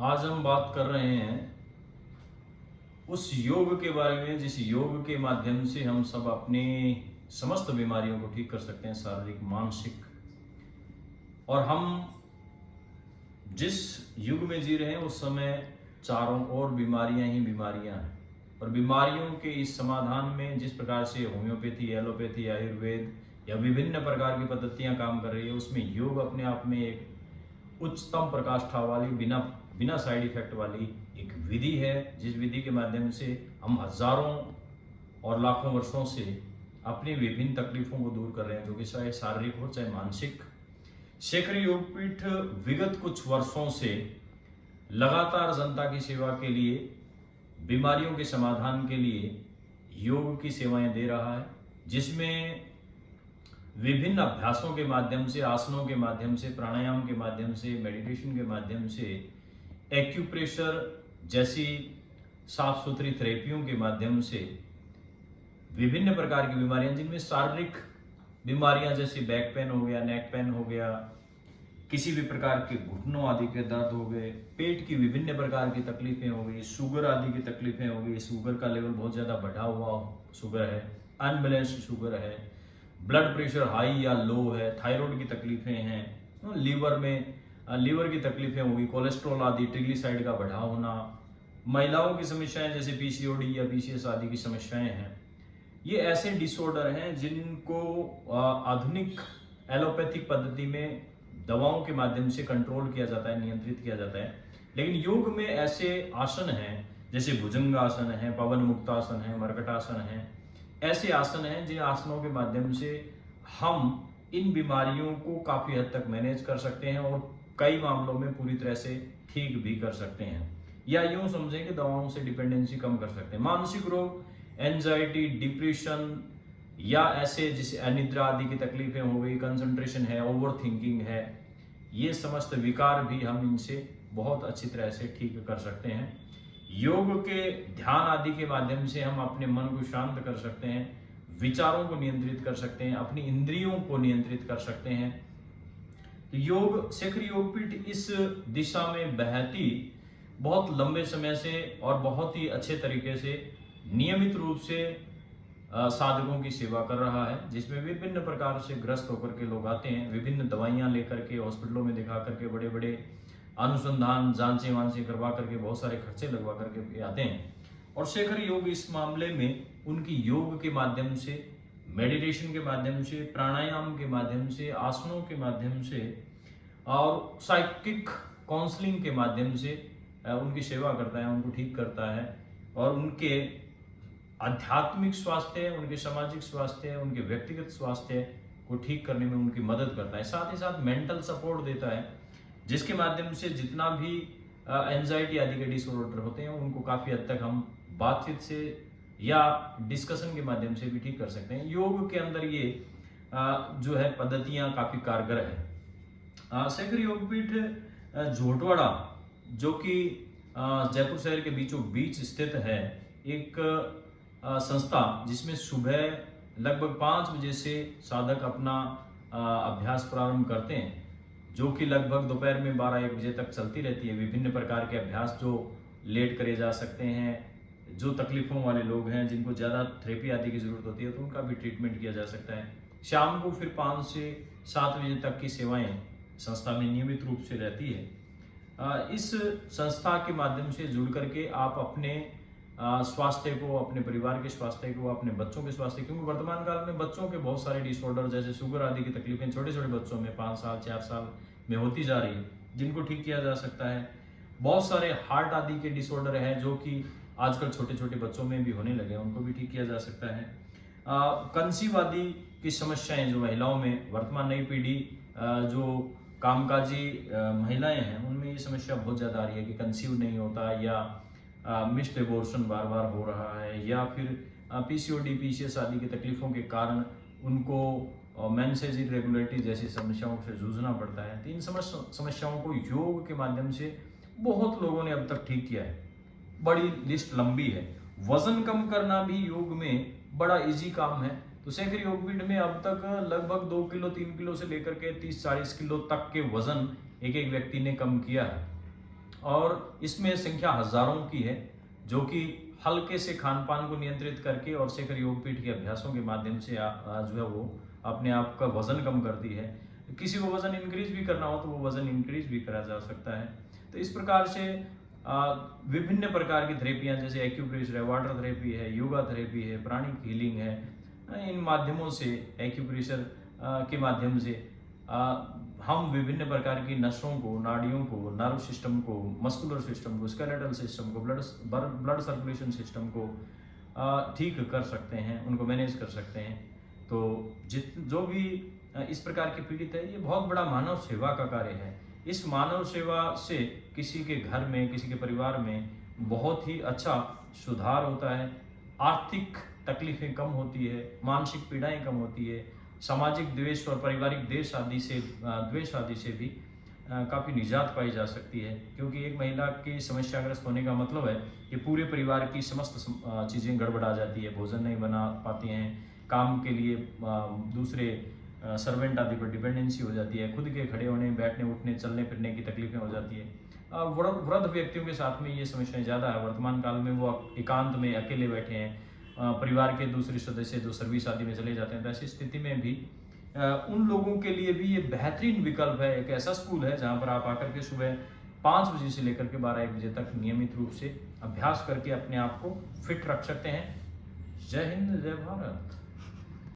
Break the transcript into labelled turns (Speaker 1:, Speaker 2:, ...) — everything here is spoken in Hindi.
Speaker 1: आज हम बात कर रहे हैं उस योग के बारे में जिस योग के माध्यम से हम सब अपनी समस्त बीमारियों को ठीक कर सकते हैं, शारीरिक मानसिक। और हम जिस युग में जी रहे हैं उस समय चारों ओर बीमारियां ही बीमारियां हैं। और बीमारियों के इस समाधान में जिस प्रकार से होम्योपैथी, एलोपैथी, आयुर्वेद या विभिन्न प्रकार की पद्धतियां काम कर रही है, उसमें योग अपने आप में एक उच्चतम प्रकाष्ठा वाली बिना बिना साइड इफेक्ट वाली एक विधि है, जिस विधि के माध्यम से हम हजारों और लाखों वर्षों से अपनी विभिन्न तकलीफों को दूर कर रहे हैं, जो कि चाहे शारीरिक हो चाहे मानसिक। शेखर योगपीठ विगत कुछ वर्षों से लगातार जनता की सेवा के लिए, बीमारियों के समाधान के लिए योग की सेवाएं दे रहा है, जिसमें विभिन्न अभ्यासों के माध्यम से, आसनों के माध्यम से, प्राणायाम के माध्यम से, मेडिटेशन के माध्यम से, एक्यूप्रेशर जैसी साफ सुथरी थेरेपियों के माध्यम से विभिन्न प्रकार की बीमारियां, जिनमें शारीरिक बीमारियां जैसे बैक पेन हो गया, नेक पेन हो गया, किसी भी प्रकार के घुटनों आदि के दर्द हो गए, पेट की विभिन्न प्रकार की तकलीफें हो गई, शुगर आदि की तकलीफें हो गई, शुगर का लेवल बहुत ज़्यादा बढ़ा हुआ शुगर है, अनबैलेंस्ड शुगर है, ब्लड प्रेशर हाई या लो है, थायराइड की तकलीफें हैं, लीवर की तकलीफें होगी, कोलेस्ट्रॉल आदि, ट्रिग्लिसराइड का बढ़ा होना, महिलाओं की समस्याएं जैसे पीसीओडी या पीसीएस आदि की समस्याएं हैं। ये ऐसे डिसऑर्डर हैं जिनको आधुनिक एलोपैथिक पद्धति में दवाओं के माध्यम से कंट्रोल किया जाता है, नियंत्रित किया जाता है। लेकिन योग में ऐसे आसन हैं जैसे भुजंगासन है, पवन मुक्तासन है, मर्कटासन है, ऐसे आसन हैं जिन आसनों के माध्यम से हम इन बीमारियों को काफ़ी हद तक मैनेज कर सकते हैं और कई मामलों में पूरी तरह से ठीक भी कर सकते हैं, या यूं समझें कि दवाओं से डिपेंडेंसी कम कर सकते हैं। मानसिक रोग, एंजाइटी, डिप्रेशन या ऐसे जैसे अनिद्रा आदि की तकलीफें हो गई, कंसंट्रेशन है, ओवर थिंकिंग है, ये समस्त विकार भी हम इनसे बहुत अच्छी तरह से ठीक कर सकते हैं। योग के ध्यान आदि के माध्यम से हम अपने मन को शांत कर सकते हैं, विचारों को नियंत्रित कर सकते हैं, अपनी इंद्रियों को नियंत्रित कर सकते हैं। योग, शेखर योगपीठ इस दिशा में बहती बहुत लंबे समय से और बहुत ही अच्छे तरीके से नियमित रूप से साधकों की सेवा कर रहा है, जिसमें विभिन्न प्रकार से ग्रस्त होकर के लोग आते हैं, विभिन्न दवाइयां लेकर के हॉस्पिटलों में दिखा करके, बड़े बड़े अनुसंधान जांचें वांचें करवा करके, बहुत सारे खर्चे लगवा करके आते हैं। और शेखर योग इस मामले में उनकी योग के माध्यम से, मेडिटेशन के माध्यम से, प्राणायाम के माध्यम से, आसनों के माध्यम से और साइकिक काउंसलिंग के माध्यम से उनकी सेवा करता है, उनको ठीक करता है और उनके आध्यात्मिक स्वास्थ्य, उनके सामाजिक स्वास्थ्य, उनके व्यक्तिगत स्वास्थ्य को ठीक करने में उनकी मदद करता है। साथ ही साथ मेंटल सपोर्ट देता है, जिसके माध्यम से जितना भी एंजाइटी आदि के डिसऑर्डर होते हैं उनको काफ़ी हद तक हम बातचीत से या डिस्कशन के माध्यम से भी ठीक कर सकते हैं। योग के अंदर ये जो है पद्धतियाँ काफ़ी कारगर है। शेखर योगपीठ झोटवाड़ा, जो कि जयपुर शहर के बीचों बीच स्थित है, एक संस्था जिसमें सुबह लगभग 5 बजे से साधक अपना अभ्यास प्रारंभ करते हैं, जो कि लगभग दोपहर में 12-1 बजे तक चलती रहती है। विभिन्न प्रकार के अभ्यास जो लेट करे जा सकते हैं, जो तकलीफों वाले लोग हैं, जिनको ज़्यादा थेरेपी आदि की ज़रूरत होती है, तो उनका भी ट्रीटमेंट किया जा सकता है। शाम को फिर 5 से 7 बजे तक की सेवाएं संस्था में नियमित रूप से रहती है। इस संस्था के माध्यम से जुड़ करके आप अपने स्वास्थ्य को, अपने परिवार के स्वास्थ्य को, अपने बच्चों के स्वास्थ्य, क्योंकि वर्तमान काल में बच्चों के बहुत सारे डिसऑर्डर जैसे शुगर आदि की तकलीफें छोटे छोटे बच्चों में 5 साल 4 साल में होती जा रही है, जिनको ठीक किया जा सकता है। बहुत सारे हार्ट आदि के डिसऑर्डर हैं जो कि आजकल छोटे छोटे बच्चों में भी होने लगे हैं, उनको भी ठीक किया जा सकता है। कंसीव आदि की समस्याएं जो महिलाओं में, वर्तमान नई पीढ़ी जो कामकाजी महिलाएं हैं, उनमें ये समस्या बहुत ज़्यादा आ रही है कि कंसीव नहीं होता, या मिस्ड एबॉर्शन बार बार हो रहा है, या फिर पीसीओडी, पीसीएस आदि की तकलीफों के कारण उनको मेंसेस इरेगुलरिटी जैसी समस्याओं से जूझना पड़ता है। तो इन समस्याओं को योग के माध्यम से बहुत लोगों ने अब तक ठीक किया है। बड़ी लिस्ट लंबी है। वजन कम करना भी योग में बड़ा इजी काम है। तो शेखर योगपीठ में अब तक लगभग 2 किलो 3 किलो से लेकर के 30-40 किलो तक के वजन एक एक व्यक्ति ने कम किया है। और इसमें संख्या हजारों की है, जो कि हल्के से खान पान को नियंत्रित करके और शेखर योगपीठ के अभ्यासों के माध्यम से जो है वो अपने आप का वजन कम करती है। किसी को वजन इंक्रीज भी करना हो तो वो वजन इंक्रीज भी करा जा सकता है। तो इस प्रकार से विभिन्न प्रकार की थेरेपियाँ, जैसे एक्यूप्रेशर है, वाटर थेरेपी है, योगा थेरेपी है, प्राणिक हीलिंग है, इन माध्यमों से, एक्यूप्रेशर के माध्यम से हम विभिन्न प्रकार की नसों को, नाड़ियों को, नर्व सिस्टम को, मस्कुलर सिस्टम को, स्केलेटल सिस्टम को, ब्लड सर्कुलेशन सिस्टम को ठीक कर सकते हैं, उनको मैनेज कर सकते हैं। तो जो भी इस प्रकार के पीड़ित है, ये बहुत बड़ा मानव सेवा का कार्य है। इस मानव सेवा से किसी के घर में, किसी के परिवार में बहुत ही अच्छा सुधार होता है, आर्थिक तकलीफें कम होती है, मानसिक पीड़ाएं कम होती है, सामाजिक द्वेष और पारिवारिक द्वेष आदि से भी काफ़ी निजात पाई जा सकती है। क्योंकि एक महिला की समस्याग्रस्त होने का मतलब है कि पूरे परिवार की समस्त चीज़ें गड़बड़ा जाती है, भोजन नहीं बना पाती हैं, काम के लिए दूसरे सर्वेंट आदि पर डिपेंडेंसी हो जाती है, खुद के खड़े होने, बैठने, उठने, चलने फिरने की तकलीफें हो जाती है। वृद्ध व्यक्तियों के साथ में ये समस्याएं ज़्यादा है। वर्तमान काल में वो एकांत में अकेले बैठे हैं, परिवार के दूसरे सदस्य जो सर्विस आदि में चले जाते हैं, तो ऐसी स्थिति में भी उन लोगों के लिए भी ये बेहतरीन विकल्प है। एक ऐसा स्कूल है जहाँ पर आप आकर के सुबह 5 बजे से लेकर के 12-1 बजे तक नियमित रूप से अभ्यास करके अपने आप को फिट रख सकते हैं। जय हिंद, जय भारत।